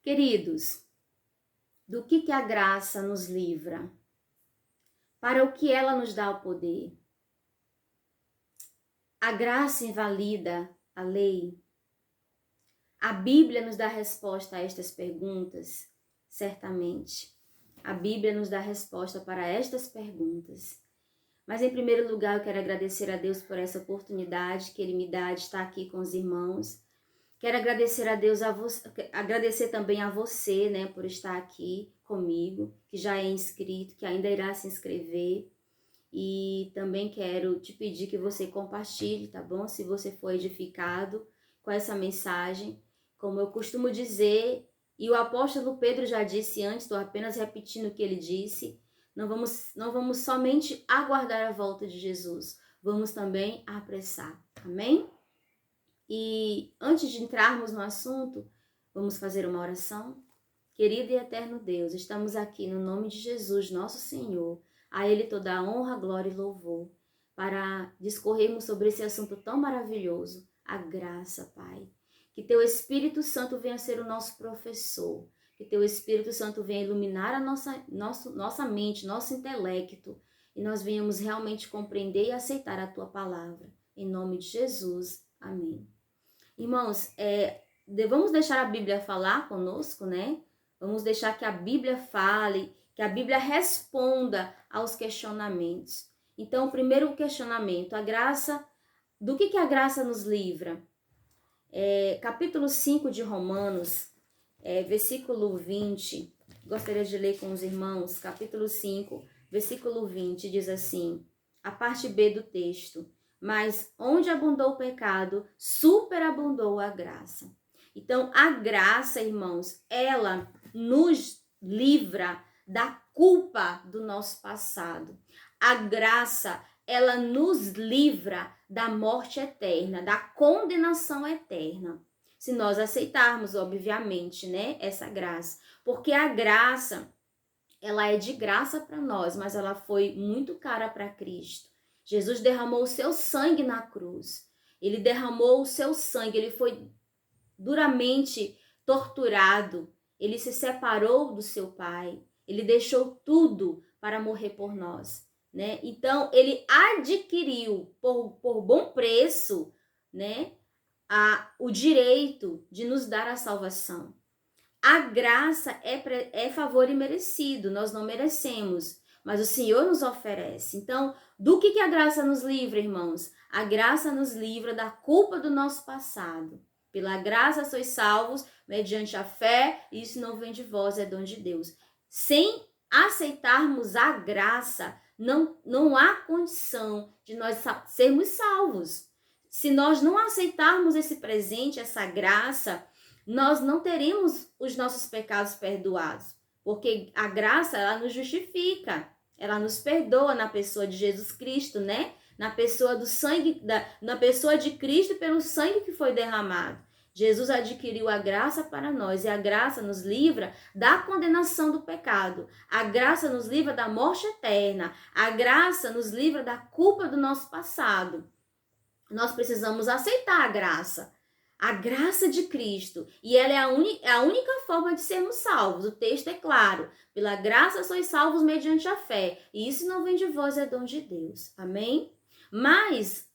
Queridos, do que a graça nos livra? Para o que ela nos dá o poder? A graça invalida a lei? A Bíblia nos dá resposta a estas perguntas? Certamente. A Bíblia nos dá resposta para estas perguntas. Mas, em primeiro lugar, eu quero agradecer a Deus por essa oportunidade que Ele me dá de estar aqui com os irmãos. Quero agradecer a Deus, agradecer também a você, né, por estar aqui comigo, que já é inscrito, que ainda irá se inscrever. E também quero te pedir que você compartilhe, tá bom? Se você for edificado com essa mensagem. Como eu costumo dizer, e o apóstolo Pedro já disse antes, estou apenas repetindo o que ele disse, não vamos somente aguardar a volta de Jesus, vamos também apressar, amém? E antes de entrarmos no assunto, vamos fazer uma oração? Querido e eterno Deus, estamos aqui no nome de Jesus, nosso Senhor, a Ele toda a honra, glória e louvor, para discorrermos sobre esse assunto tão maravilhoso, a graça, Pai. Que Teu Espírito Santo venha ser o nosso professor, que Teu Espírito Santo venha iluminar a nossa mente, nosso intelecto, e nós venhamos realmente compreender e aceitar a Tua palavra. Em nome de Jesus, amém. Irmãos, vamos deixar a Bíblia falar conosco, né? Vamos deixar que a Bíblia fale, que a Bíblia responda aos questionamentos. Então, o primeiro questionamento, a graça, do que a graça nos livra? Capítulo 5 de Romanos, versículo 20, gostaria de ler com os irmãos, capítulo 5, versículo 20, diz assim, a parte B do texto, mas onde abundou o pecado, superabundou a graça. Então, a graça, irmãos, ela nos livra da culpa do nosso passado. A graça, ela nos livra da morte eterna, da condenação eterna. Se nós aceitarmos, obviamente, né, essa graça. Porque a graça, ela é de graça para nós, mas ela foi muito cara para Cristo. Jesus derramou o seu sangue na cruz. Ele derramou o seu sangue, ele foi duramente torturado. Ele se separou do seu Pai. Ele deixou tudo para morrer por nós, né? Então, ele adquiriu por bom preço, né, o direito de nos dar a salvação. A graça é favor imerecido, nós não merecemos, mas o Senhor nos oferece. Então, do que a graça nos livra, irmãos? A graça nos livra da culpa do nosso passado. Pela graça sois salvos, mediante a fé, isso não vem de vós, é dom de Deus. Sem aceitarmos a graça, não há condição de nós sermos salvos. Se nós não aceitarmos esse presente, essa graça, nós não teremos os nossos pecados perdoados, porque a graça, ela nos justifica, ela nos perdoa na pessoa de Jesus Cristo, né? Na pessoa do sangue, na pessoa de Cristo pelo sangue que foi derramado. Jesus adquiriu a graça para nós e a graça nos livra da condenação do pecado. A graça nos livra da morte eterna. A graça nos livra da culpa do nosso passado. Nós precisamos aceitar a graça de Cristo, e ela é a única forma de sermos salvos. O texto é claro, pela graça sois salvos mediante a fé, e isso não vem de vós, é dom de Deus, amém? Mas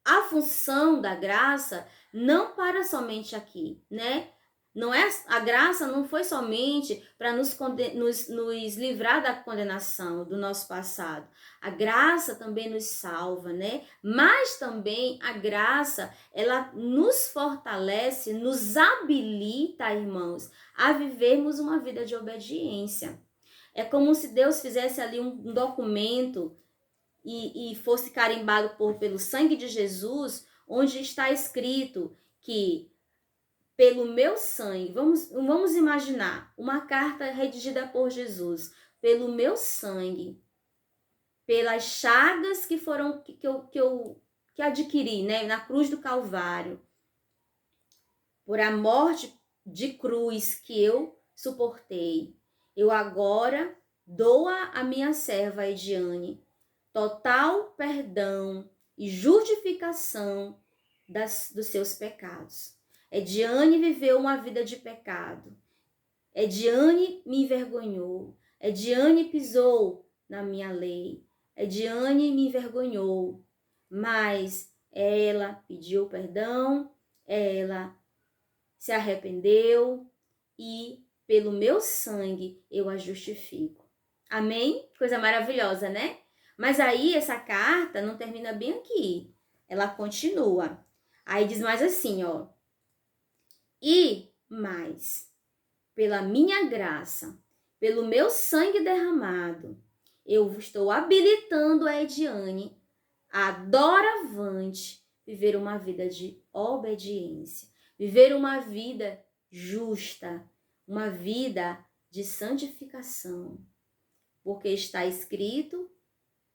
a função da graça não para somente aqui, né? A graça não foi somente para nos livrar da condenação do nosso passado. A graça também nos salva, né? Mas também a graça, ela nos fortalece, nos habilita, irmãos, a vivermos uma vida de obediência. É como se Deus fizesse ali um documento e fosse carimbado pelo sangue de Jesus, onde está escrito que pelo meu sangue, vamos imaginar uma carta redigida por Jesus, pelo meu sangue, pelas chagas que adquiri, né, na cruz do Calvário, por a morte de cruz que eu suportei, eu agora dou a minha serva Ediane total perdão e justificação dos seus pecados. Ediane viveu uma vida de pecado. Ediane me envergonhou. Ediane pisou na minha lei. Ediane me envergonhou. Mas ela pediu perdão, ela se arrependeu e pelo meu sangue eu a justifico. Amém? Coisa maravilhosa, né? Mas aí essa carta não termina bem aqui. Ela continua. Aí diz mais assim, ó. E mais, pela minha graça, pelo meu sangue derramado, eu estou habilitando a Ediane a doravante viver uma vida de obediência, viver uma vida justa, uma vida de santificação. Porque está escrito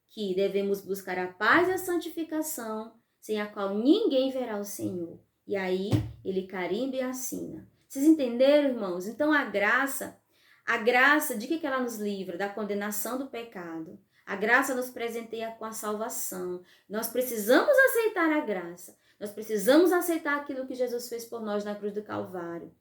que devemos buscar a paz e a santificação, sem a qual ninguém verá o Senhor. E aí ele carimba e assina. Vocês entenderam, irmãos? Então a graça, de que ela nos livra? Da condenação do pecado. A graça nos presenteia com a salvação. Nós precisamos aceitar a graça. Nós precisamos aceitar aquilo que Jesus fez por nós na cruz do Calvário.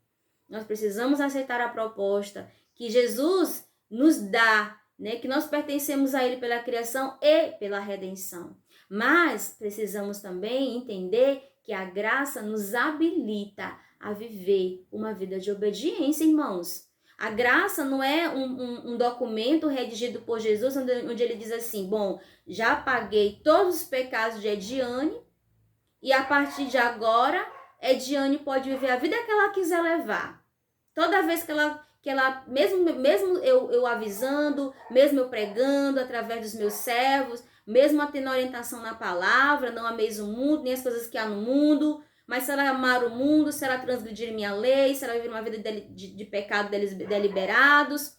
Nós precisamos aceitar a proposta que Jesus nos dá, né? Que nós pertencemos a Ele pela criação e pela redenção. Mas precisamos também entender que a graça nos habilita a viver uma vida de obediência, irmãos. A graça não é um documento redigido por Jesus, onde ele diz assim, bom, já paguei todos os pecados de Ediane e a partir de agora, Ediane pode viver a vida que ela quiser levar. Toda vez que ela mesmo eu avisando, mesmo eu pregando através dos meus servos, mesmo tendo orientação na palavra, não ameis o mundo, nem as coisas que há no mundo, mas se ela amar o mundo, se ela transgredir minha lei, se ela viver uma vida de pecado deliberados,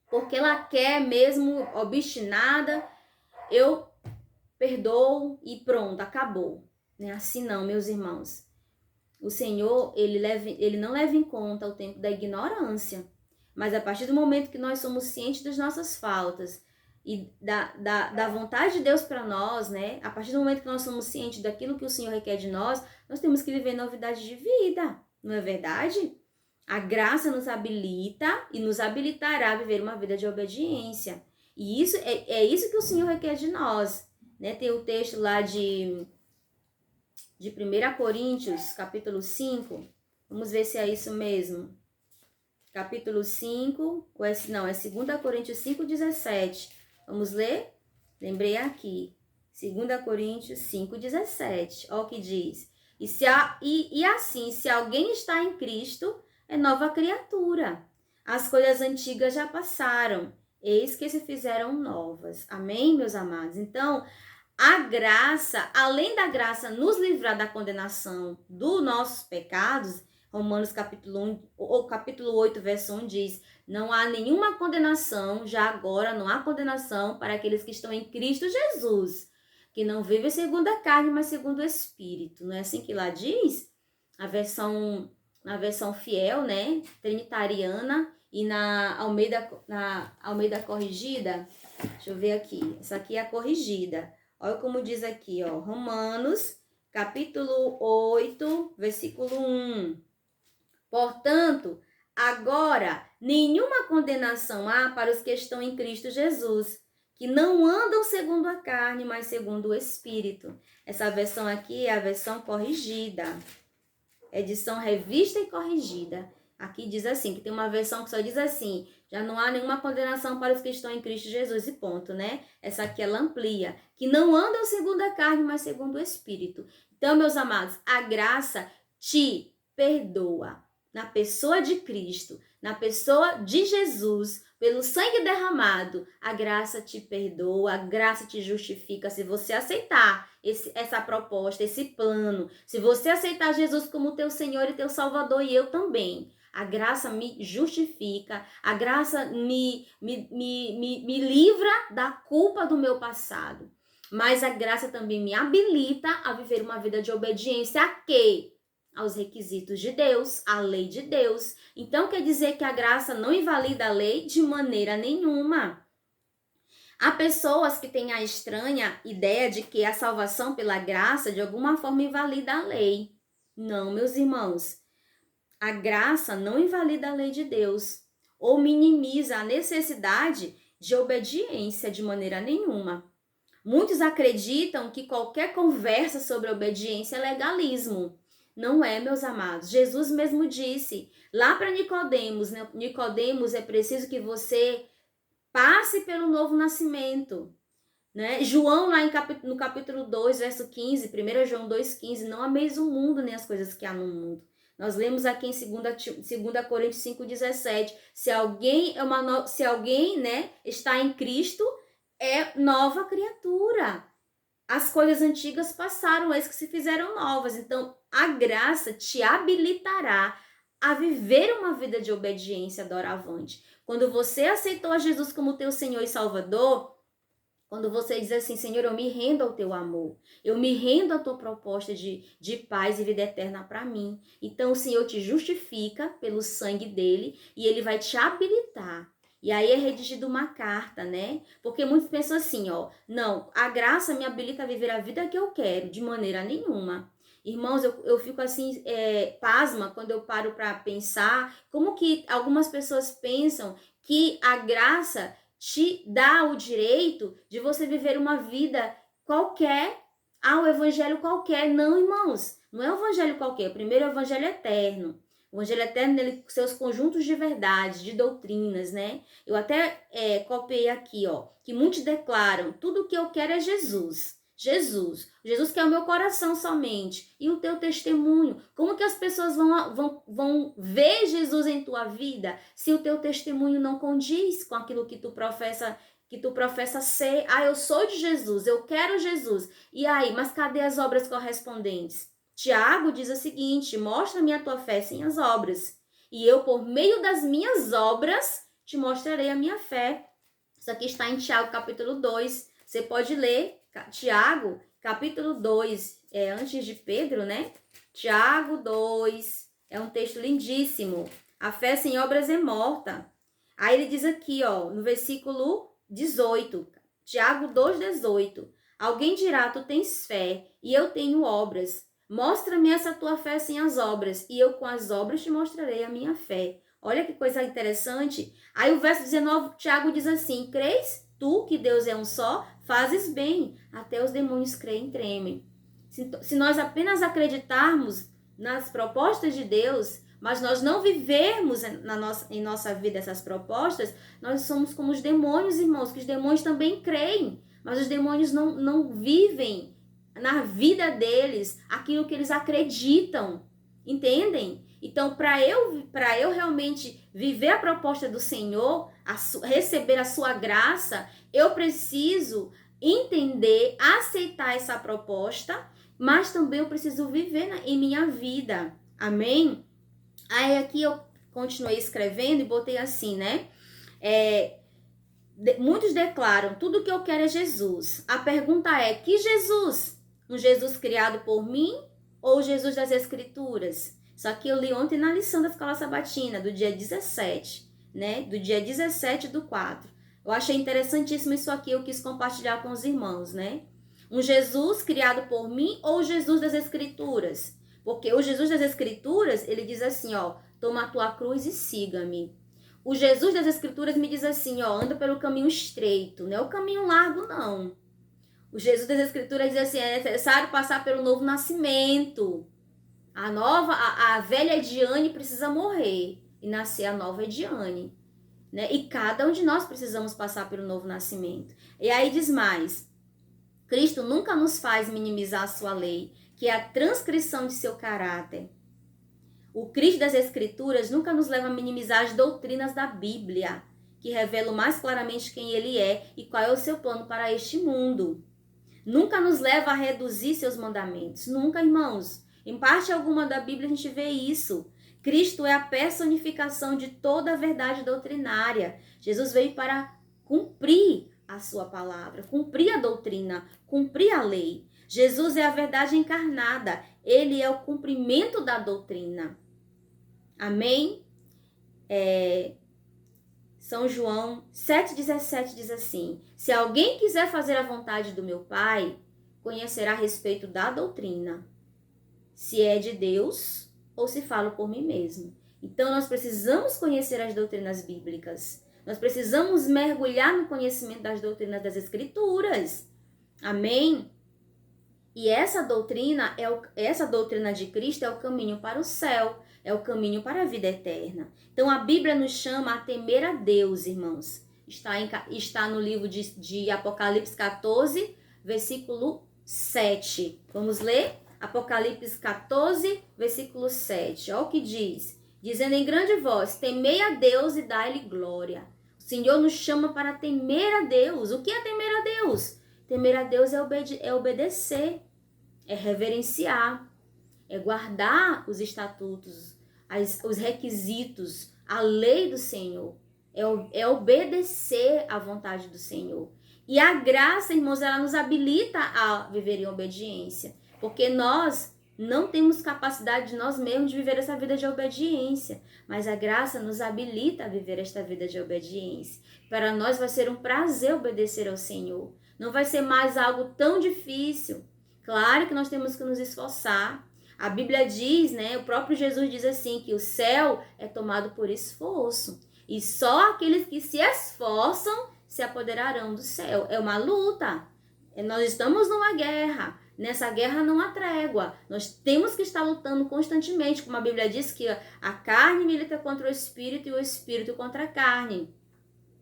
porque ela quer mesmo, obstinada, eu perdoo e pronto, acabou. Né? Assim não, meus irmãos. O Senhor, ele não leva em conta o tempo da ignorância. Mas a partir do momento que nós somos cientes das nossas faltas e da vontade de Deus para nós, né? A partir do momento que nós somos cientes daquilo que o Senhor requer de nós, nós temos que viver novidade de vida. Não é verdade? A graça nos habilita e nos habilitará a viver uma vida de obediência. E isso é isso que o Senhor requer de nós. Né? Tem o texto lá de 1 Coríntios, capítulo 5. Vamos ver se é isso mesmo. Capítulo 5, é 2 Coríntios 5:17. Vamos ler? Lembrei aqui. 2 Coríntios 5:17. Olha o que diz. E assim, se alguém está em Cristo, é nova criatura. As coisas antigas já passaram, eis que se fizeram novas. Amém, meus amados? Então, a graça, além da graça nos livrar da condenação dos nossos pecados, Romanos capítulo 8, verso 1 diz, não há nenhuma condenação, já agora não há condenação para aqueles que estão em Cristo Jesus, que não vivem segundo a carne, mas segundo o Espírito. Não é assim que lá diz? Na versão fiel, né, trinitariana, e na Almeida corrigida, deixa eu ver aqui, essa aqui é a corrigida. Olha como diz aqui, ó, Romanos, capítulo 8, versículo 1. Portanto, agora, nenhuma condenação há para os que estão em Cristo Jesus, que não andam segundo a carne, mas segundo o Espírito. Essa versão aqui é a versão corrigida, edição revista e corrigida. Aqui diz assim, que tem uma versão que só diz assim, já não há nenhuma condenação para os que estão em Cristo Jesus e ponto, né? Essa aqui ela amplia, que não andam segundo a carne, mas segundo o Espírito. Então, meus amados, a graça te perdoa na pessoa de Cristo, na pessoa de Jesus, pelo sangue derramado, a graça te perdoa, a graça te justifica. Se você aceitar essa proposta, esse plano, se você aceitar Jesus como teu Senhor e teu Salvador, e eu também, a graça me justifica, a graça me livra da culpa do meu passado. Mas a graça também me habilita a viver uma vida de obediência a quê? Aos requisitos de Deus, à lei de Deus. Então, quer dizer que a graça não invalida a lei de maneira nenhuma. Há pessoas que têm a estranha ideia de que a salvação pela graça, de alguma forma, invalida a lei. Não, meus irmãos. A graça não invalida a lei de Deus ou minimiza a necessidade de obediência de maneira nenhuma. Muitos acreditam que qualquer conversa sobre obediência é legalismo. Não é, meus amados. Jesus mesmo disse lá para Nicodemos, né? Nicodemos, é preciso que você passe pelo novo nascimento. Né? João, lá no capítulo 2, verso 15, 1 João 2,15, não ameis o mundo nem as coisas que há no mundo. Nós lemos aqui em 2 Coríntios 5,17, se alguém, né, está em Cristo, é nova criatura. As coisas antigas passaram, eis que se fizeram novas. Então, a graça te habilitará a viver uma vida de obediência doravante. Quando você aceitou a Jesus como teu Senhor e Salvador, quando você diz assim, Senhor, eu me rendo ao teu amor, eu me rendo à tua proposta de paz e vida eterna para mim. Então o Senhor te justifica pelo sangue dele e ele vai te habilitar. E aí é redigida uma carta, né? Porque muitos pensam assim, ó, não, a graça me habilita a viver a vida que eu quero, de maneira nenhuma. Irmãos, eu fico assim, pasma quando eu paro para pensar como que algumas pessoas pensam que a graça te dá o direito de você viver uma vida qualquer, o evangelho qualquer. Não, irmãos, não é um evangelho qualquer. O primeiro é o evangelho eterno. O evangelho eterno, ele com seus conjuntos de verdade, de doutrinas, né? Eu até copiei aqui, ó, que muitos declaram, tudo o que eu quero é Jesus. Jesus que é o meu coração somente, e o teu testemunho. Como que as pessoas vão ver Jesus em tua vida se o teu testemunho não condiz com aquilo que tu professa ser? Eu sou de Jesus, eu quero Jesus. E aí, mas cadê as obras correspondentes? Tiago diz o seguinte, mostra-me a tua fé sem as obras, e eu, por meio das minhas obras, te mostrarei a minha fé. Isso aqui está em Tiago, capítulo 2. Você pode ler Tiago, capítulo 2, antes de Pedro, né? Tiago 2, é um texto lindíssimo. A fé sem obras é morta. Aí ele diz aqui, ó, no versículo 18, Tiago 2,18. Alguém dirá, tu tens fé e eu tenho obras. Mostra-me essa tua fé sem as obras, e eu com as obras te mostrarei a minha fé. Olha que coisa interessante. Aí o verso 19, Tiago diz assim, crês tu que Deus é um só? Fazes bem, até os demônios creem e tremem. Se nós apenas acreditarmos nas propostas de Deus, mas nós não vivermos em nossa vida essas propostas, nós somos como os demônios, irmãos, que os demônios também creem, mas os demônios não vivem na vida deles aquilo que eles acreditam, entendem? Então, para eu realmente viver a proposta do Senhor, receber a sua graça, eu preciso entender, aceitar essa proposta, mas também eu preciso viver em minha vida. Amém? Aí aqui eu continuei escrevendo e botei assim, né? Muitos declaram, tudo que eu quero é Jesus. A pergunta é, que Jesus? Um Jesus criado por mim ou o Jesus das Escrituras? Isso aqui eu li ontem na lição da Escola Sabatina, do dia 17, né? Do dia 17/4. Eu achei interessantíssimo isso aqui, eu quis compartilhar com os irmãos, né? Um Jesus criado por mim ou o Jesus das Escrituras? Porque o Jesus das Escrituras, ele diz assim, ó, toma a tua cruz e siga-me. O Jesus das Escrituras me diz assim, ó, anda pelo caminho estreito, não é o caminho largo, não. O Jesus das Escrituras diz assim, é necessário passar pelo novo nascimento. A velha Ediane precisa morrer e nascer a nova Ediane, né? E cada um de nós precisamos passar pelo novo nascimento. E aí diz mais, Cristo nunca nos faz minimizar a sua lei, que é a transcrição de seu caráter. O Cristo das Escrituras nunca nos leva a minimizar as doutrinas da Bíblia, que revelam mais claramente quem ele é e qual é o seu plano para este mundo. Nunca nos leva a reduzir seus mandamentos. Nunca, irmãos. Em parte alguma da Bíblia a gente vê isso. Cristo é a personificação de toda a verdade doutrinária. Jesus veio para cumprir a sua palavra, cumprir a doutrina, cumprir a lei. Jesus é a verdade encarnada. Ele é o cumprimento da doutrina. Amém? São João 7,17 diz assim, se alguém quiser fazer a vontade do meu Pai, conhecerá a respeito da doutrina, se é de Deus ou se falo por mim mesmo. Então, nós precisamos conhecer as doutrinas bíblicas. Nós precisamos mergulhar no conhecimento das doutrinas das Escrituras. Amém? E essa doutrina de Cristo é o caminho para o céu, é o caminho para a vida eterna. Então a Bíblia nos chama a temer a Deus, irmãos. Está no livro de Apocalipse 14, versículo 7. Vamos ler? Apocalipse 14, versículo 7. Olha o que diz. Dizendo em grande voz, temei a Deus e dai-lhe glória. O Senhor nos chama para temer a Deus. O que é temer a Deus? Temer a Deus é obedecer, é reverenciar, é guardar os estatutos, os requisitos, a lei do Senhor, é obedecer à vontade do Senhor. E a graça, irmãos, ela nos habilita a viver em obediência, porque nós não temos capacidade de nós mesmos de viver essa vida de obediência, mas a graça nos habilita a viver esta vida de obediência. Para nós vai ser um prazer obedecer ao Senhor. Não vai ser mais algo tão difícil. Claro que nós temos que nos esforçar. A Bíblia diz, né? O próprio Jesus diz assim, que o céu é tomado por esforço. E só aqueles que se esforçam se apoderarão do céu. É uma luta. Nós estamos numa guerra. Nessa guerra não há trégua. Nós temos que estar lutando constantemente. Como a Bíblia diz que a carne milita contra o espírito e o espírito contra a carne.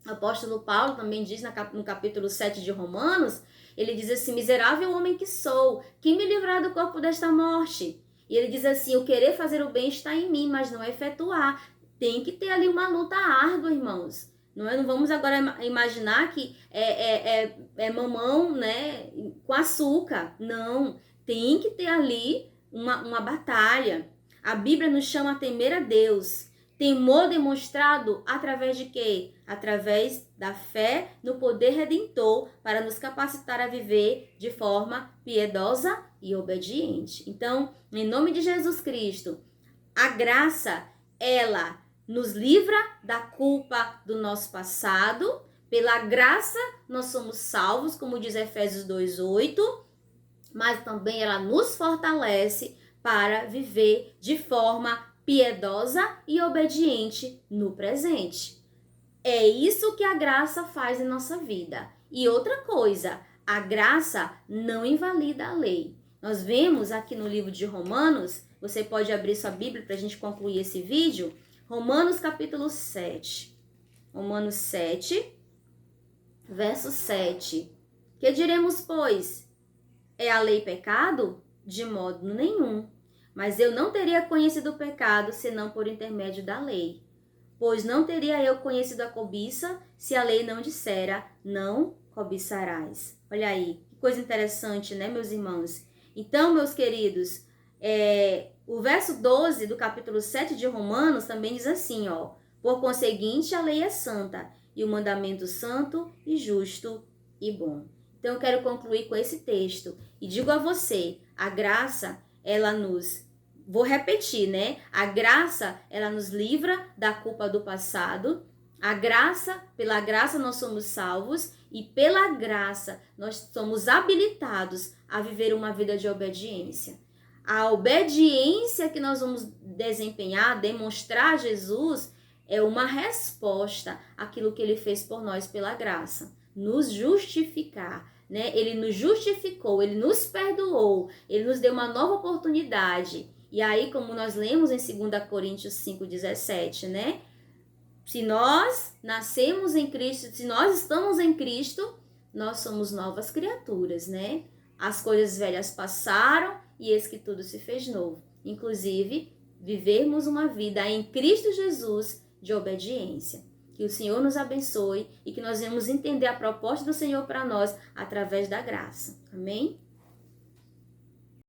O apóstolo Paulo também diz no capítulo 7 de Romanos, ele diz assim, miserável homem que sou, quem me livrará do corpo desta morte? E ele diz assim, o querer fazer o bem está em mim, mas não efetuar. Tem que ter ali uma luta árdua, irmãos. Não vamos agora imaginar que é mamão, né, com açúcar. Não, tem que ter ali uma batalha. A Bíblia nos chama a temer a Deus. Temor demonstrado através de quê? Através da fé no poder redentor para nos capacitar a viver de forma piedosa e obediente. Então, em nome de Jesus Cristo, a graça, ela nos livra da culpa do nosso passado. Pela graça, nós somos salvos, como diz Efésios 2:8, mas também ela nos fortalece para viver de forma piedosa e obediente no presente. É isso que a graça faz em nossa vida. E outra coisa, a graça não invalida a lei. Nós vemos aqui no livro de Romanos, você pode abrir sua Bíblia para a gente concluir esse vídeo, Romanos capítulo 7. Romanos 7, verso 7. Que diremos, pois? É a lei pecado? De modo nenhum. Mas eu não teria conhecido o pecado senão por intermédio da lei. Pois não teria eu conhecido a cobiça se a lei não dissera, não cobiçarás. Olha aí, que coisa interessante, né, meus irmãos? Então, meus queridos, o verso 12 do capítulo 7 de Romanos também diz assim, ó. Por conseguinte, a lei é santa, e o mandamento santo e justo e bom. Então, eu quero concluir com esse texto. E digo a você, a graça, ela nos... Vou repetir, né? A graça, ela nos livra da culpa do passado. A graça, pela graça nós somos salvos. E pela graça nós somos habilitados a viver uma vida de obediência. A obediência que nós vamos desempenhar, demonstrar a Jesus, é uma resposta àquilo que ele fez por nós pela graça. Nos justificar, né? Ele nos justificou, ele nos perdoou, ele nos deu uma nova oportunidade. E aí, como nós lemos em 2 Coríntios 5,17, né? Se nós nascemos em Cristo, se nós estamos em Cristo, nós somos novas criaturas, né? As coisas velhas passaram e eis que tudo se fez novo. Inclusive, vivermos uma vida em Cristo Jesus de obediência. Que o Senhor nos abençoe e que nós venhamos entender a proposta do Senhor para nós através da graça. Amém?